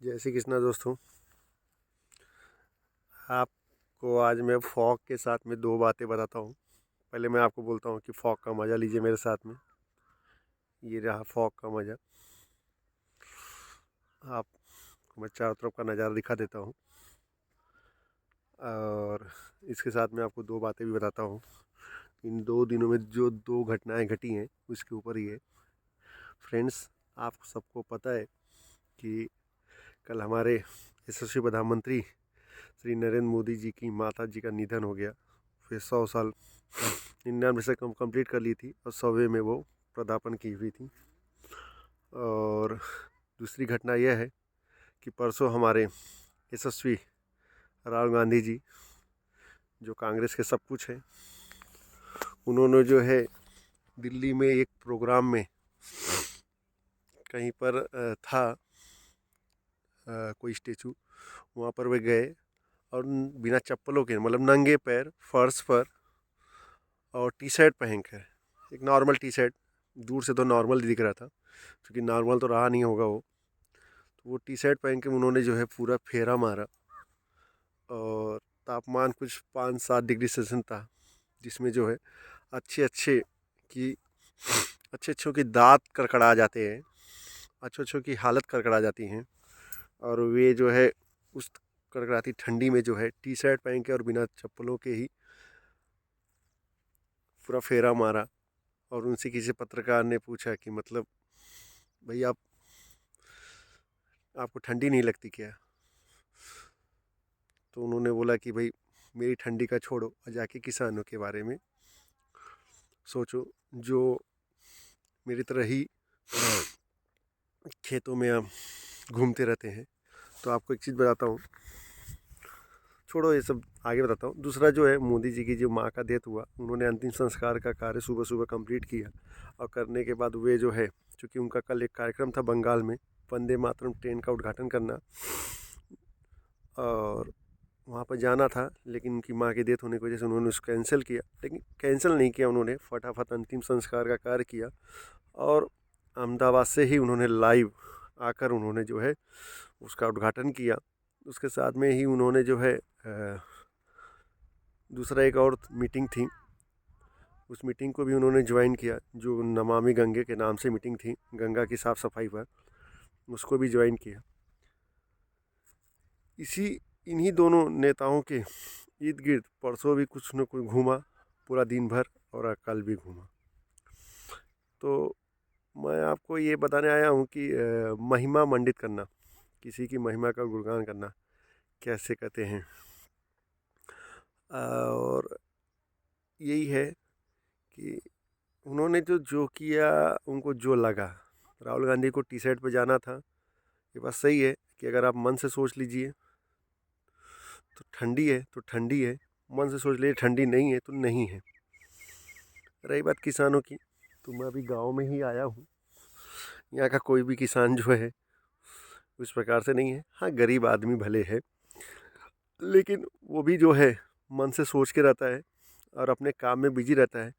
जय श्री कृष्णा दोस्तों। आपको आज मैं फॉग के साथ में दो बातें बताता हूँ। पहले मैं आपको बोलता हूँ कि फॉग का मज़ा लीजिए मेरे साथ में। ये रहा फॉग का मज़ा। आपको मैं चारों तरफ का नज़ारा दिखा देता हूँ और इसके साथ में आपको दो बातें भी बताता हूँ। इन 2 दिनों में जो 2 घटनाएं घटी हैं उसके ऊपर ही है। फ्रेंड्स, आप सबको पता है कि कल हमारे यशस्वी प्रधानमंत्री श्री नरेंद्र मोदी जी की माता जी का निधन हो गया। फिर 100 साल 99 से कंप्लीट कर ली थी और 100वें में वो पदार्पण की हुई थी। और दूसरी घटना यह है कि परसों हमारे यशस्वी राहुल गांधी जी, जो कांग्रेस के सब कुछ हैं, उन्होंने जो है दिल्ली में एक प्रोग्राम में कहीं पर था कोई स्टेचू, वहाँ पर वे गए और बिना चप्पलों के, मतलब नंगे पैर फर्श पर और टी शर्ट पहन कर, एक नॉर्मल टी शर्ट, दूर से तो नॉर्मल दिख रहा था क्योंकि नॉर्मल तो रहा नहीं होगा वो, तो वो टी शर्ट पहन के उन्होंने जो है पूरा फेरा मारा। और तापमान कुछ 5-7 डिग्री सेल्सियस था, जिसमें जो है अच्छे अच्छे की अच्छे अच्छों की दांत कड़कड़ा जाते हैं, अच्छे अच्छों की हालत कड़कड़ा जाती हैं। और वे जो है उस कड़कड़ाती ठंडी में जो है टी शर्ट पहन के और बिना चप्पलों के ही पूरा फेरा मारा। और उनसे किसी पत्रकार ने पूछा कि मतलब भाई आपको ठंडी नहीं लगती क्या? तो उन्होंने बोला कि भाई मेरी ठंडी का छोड़ो और जाके किसानों के बारे में सोचो, जो मेरी तरह ही खेतों में आप घूमते रहते हैं। तो आपको एक चीज़ बताता हूँ, छोड़ो ये सब, आगे बताता हूँ। दूसरा जो है, मोदी जी की जो माँ का डेथ हुआ, उन्होंने अंतिम संस्कार का कार्य सुबह सुबह कंप्लीट किया। और करने के बाद वे जो है, चूँकि उनका कल एक कार्यक्रम था बंगाल में, वंदे मातरम ट्रेन का उद्घाटन करना, और वहाँ पर जाना था, लेकिन उनकी माँ की डेथ होने की वजह से उन्होंने उसको कैंसिल किया। लेकिन कैंसिल नहीं किया, उन्होंने फटाफट अंतिम संस्कार का कार्य किया। और अहमदाबाद से ही उन्होंने लाइव आकर उन्होंने जो है उसका उद्घाटन किया। उसके साथ में ही उन्होंने जो है दूसरा एक और मीटिंग थी, उस मीटिंग को भी उन्होंने ज्वाइन किया, जो नमामि गंगे के नाम से मीटिंग थी, गंगा की साफ़ सफाई पर, उसको भी ज्वाइन किया। इन्हीं दोनों नेताओं के इर्द गिर्द परसों भी कुछ न कुछ घूमा पूरा दिन भर, और कल भी घूमा। तो मैं आपको ये बताने आया हूँ कि महिमा मंडित करना, किसी की महिमा का गुणगान करना कैसे कहते हैं। और यही है कि उन्होंने जो जो किया, उनको जो लगा। राहुल गांधी को टी शर्ट पे जाना था, ये बात सही है कि अगर आप मन से सोच लीजिए तो ठंडी है तो ठंडी है, मन से सोच लीजिए ठंडी नहीं है तो नहीं है। रही बात किसानों की, तो मैं अभी गांव में ही आया हूँ। यहाँ का कोई भी किसान जो है उस प्रकार से नहीं है। हाँ, गरीब आदमी भले है, लेकिन वो भी जो है मन से सोच के रहता है और अपने काम में बिजी रहता है।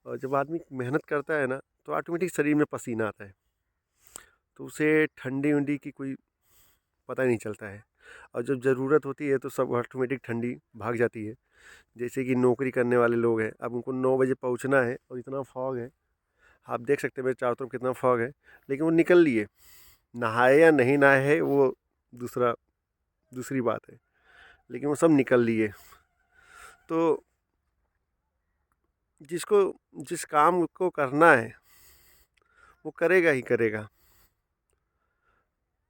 और जब आदमी मेहनत करता है ना, तो ऑटोमेटिक शरीर में पसीना आता है, तो उसे ठंडी उंडी की कोई पता ही नहीं चलता है। और जब ज़रूरत होती है तो सब ऑटोमेटिक ठंडी भाग जाती है। जैसे कि नौकरी करने वाले लोग हैं, अब उनको 9 बजे पहुंचना है और इतना फॉग है, आप देख सकते हैं मेरे चारों तरफ कितना फॉग है, लेकिन वो निकल लिए। नहाए या नहीं नहाए है वो दूसरी बात है, लेकिन वो सब निकल लिए। तो जिसको जिस काम को करना है वो करेगा ही करेगा।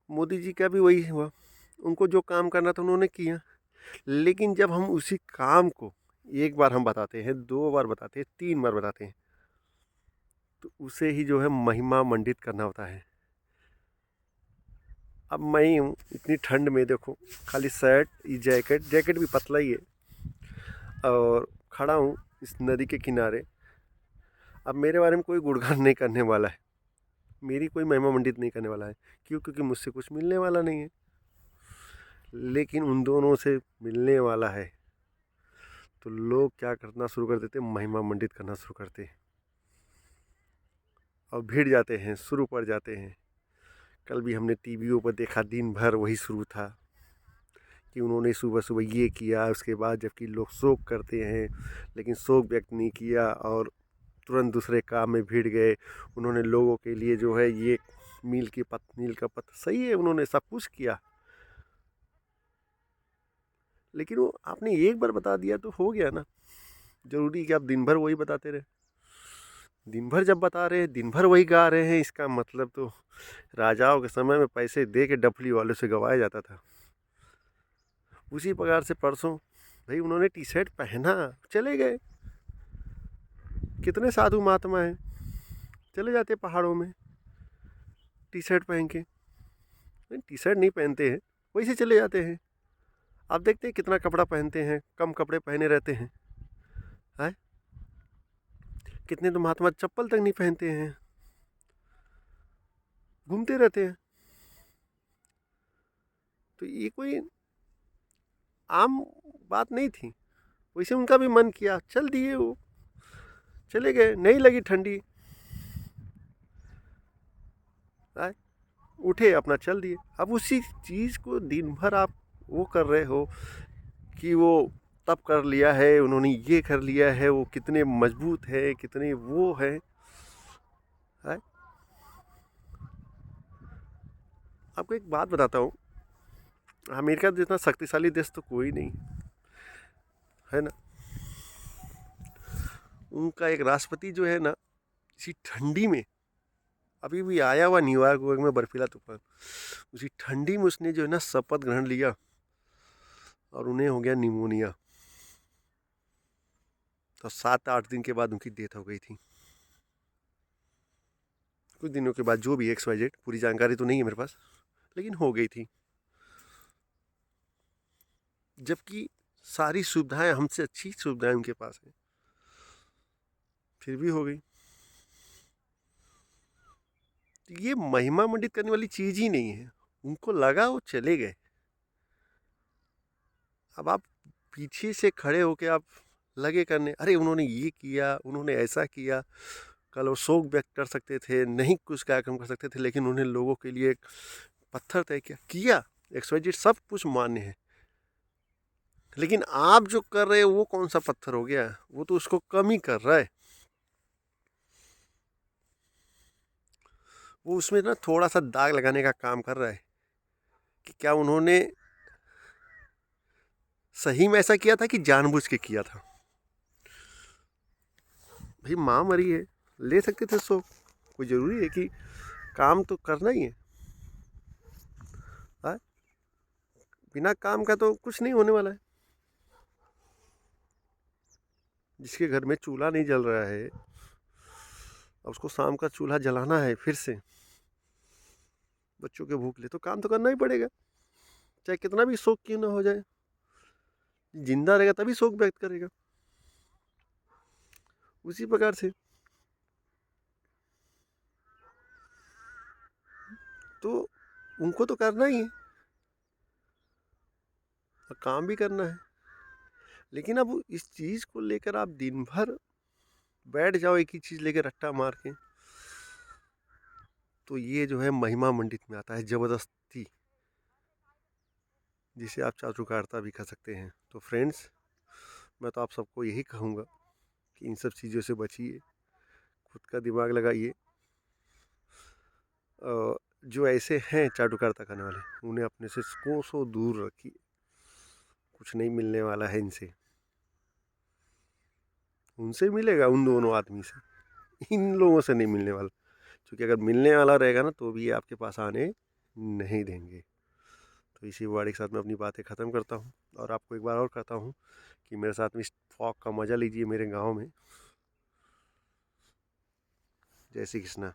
मोदी जी का भी वही हुआ, उनको जो काम करना था उन्होंने किया। लेकिन जब हम उसी काम को एक बार हम बताते हैं, 2 बार बताते हैं, 3 बार बताते हैं, तो उसे ही जो है महिमा मंडित करना होता है। अब मैं ही हूँ इतनी ठंड में, देखो खाली शर्ट, ये जैकेट भी पतला ही है, और खड़ा हूँ इस नदी के किनारे। अब मेरे बारे में कोई गुणगान नहीं करने वाला है, मेरी कोई महिमा मंडित नहीं करने वाला है। क्यों? क्योंकि मुझसे कुछ मिलने वाला नहीं है। लेकिन उन दोनों से मिलने वाला है, तो लोग क्या करना शुरू कर देते, महिमा मंडित करना शुरू करते हैं और भिड़ जाते हैं, शुरू पड़ जाते हैं। कल भी हमने टीवियों पर देखा, दिन भर वही शुरू था कि उन्होंने सुबह सुबह ये किया, उसके बाद जबकि लोग शोक करते हैं लेकिन शोक व्यक्त नहीं किया और तुरंत दूसरे काम में भिड़ गए। उन्होंने लोगों के लिए जो है ये मील का पत्थर, सही है, उन्होंने सब कुछ किया, लेकिन वो आपने एक बार बता दिया तो हो गया ना। जरूरी कि आप दिन भर वही बताते रहे? दिन भर जब बता रहे हैं, दिन भर वही गा रहे हैं, इसका मतलब तो राजाओं के समय में पैसे दे के डफली वालों से गवाया जाता था। उसी प्रकार से परसों भाई उन्होंने टी शर्ट पहना, चले गए। कितने साधु महात्मा हैं, चले जाते पहाड़ों में टी शर्ट पहन के, टी शर्ट नहीं पहनते हैं, वैसे चले जाते हैं। आप देखते हैं कितना कपड़ा पहनते हैं, कम कपड़े पहने रहते हैं। है कितने तो महात्मा चप्पल तक नहीं पहनते हैं, घूमते रहते हैं। तो ये कोई आम बात नहीं थी। वैसे उनका भी मन किया, चल दिए, वो चले गए, नहीं लगी ठंडी, आए उठे अपना चल दिए। अब उसी चीज़ को दिन भर आप वो कर रहे हो कि वो तब कर लिया है, उन्होंने ये कर लिया है, वो कितने मजबूत है, कितने वो है। आपको एक बात बताता हूँ, अमेरिका जितना शक्तिशाली देश तो कोई नहीं है ना। उनका एक राष्ट्रपति जो है ना, इसी ठंडी में, अभी भी आया हुआ न्यूयॉर्क में बर्फीला तूफान, उसी ठंडी में उसने जो है ना शपथ ग्रहण लिया और उन्हें हो गया निमोनिया। तो 7-8 दिन के बाद उनकी डेथ हो गई थी। कुछ दिनों के बाद, जो भी XYZ, पूरी जानकारी तो नहीं है मेरे पास, लेकिन हो गई थी। जबकि सारी सुविधाएं, हमसे अच्छी सुविधाएं उनके पास है, फिर भी हो गई। ये महिमा मंडित करने वाली चीज ही नहीं है। उनको लगा, वो चले गए। अब आप पीछे से खड़े होके आप लगे करने, अरे उन्होंने ये किया, उन्होंने ऐसा किया। कल वो शोक व्यक्त कर सकते थे, नहीं कुछ कार्यक्रम कर सकते थे, लेकिन उन्हें लोगों के लिए एक पत्थर तय किया। XYZ सब कुछ मान्य है, लेकिन आप जो कर रहे हो वो कौन सा पत्थर हो गया? वो तो उसको कम ही कर रहा है। वो उसमें ना थोड़ा सा दाग लगाने का काम कर रहा है कि क्या उन्होंने सही में ऐसा किया था कि जानबूझ के किया था। भाई माँ मरी है, ले सकते थे शोक, कोई ज़रूरी है कि काम तो करना ही है? बिना काम का तो कुछ नहीं होने वाला है। जिसके घर में चूल्हा नहीं जल रहा है, उसको शाम का चूल्हा जलाना है फिर से, बच्चों के भूख ले, तो काम तो करना ही पड़ेगा, चाहे कितना भी शोक क्यों ना हो जाए। जिंदा रहेगा तभी शोक व्यक्त करेगा। उसी प्रकार से तो उनको तो करना ही है और काम भी करना है। लेकिन अब इस चीज़ को लेकर आप दिन भर बैठ जाओ एक ही चीज़ लेकर रट्टा मार के, तो ये जो है महिमा मंडित में आता है, ज़बरदस्ती, जिसे आप चाटुकारिता भी कह सकते हैं। तो फ्रेंड्स, मैं तो आप सबको यही कहूँगा कि इन सब चीज़ों से बचिए, खुद का दिमाग लगाइए। जो ऐसे हैं चाटुकारिता करने वाले, उन्हें अपने से कोसों दूर रखिए। कुछ नहीं मिलने वाला है इनसे। उनसे मिलेगा, उन दोनों आदमी से, इन लोगों से नहीं मिलने वाला। क्योंकि अगर मिलने वाला रहेगा ना तो भी ये आपके पास आने नहीं देंगे। तो इसी वर्ड के साथ मैं अपनी बातें ख़त्म करता हूँ और आपको एक बार और कहता हूँ कि मेरे साथ में इस फॉग का मज़ा लीजिए मेरे गाँव में। जय श्री कृष्णा।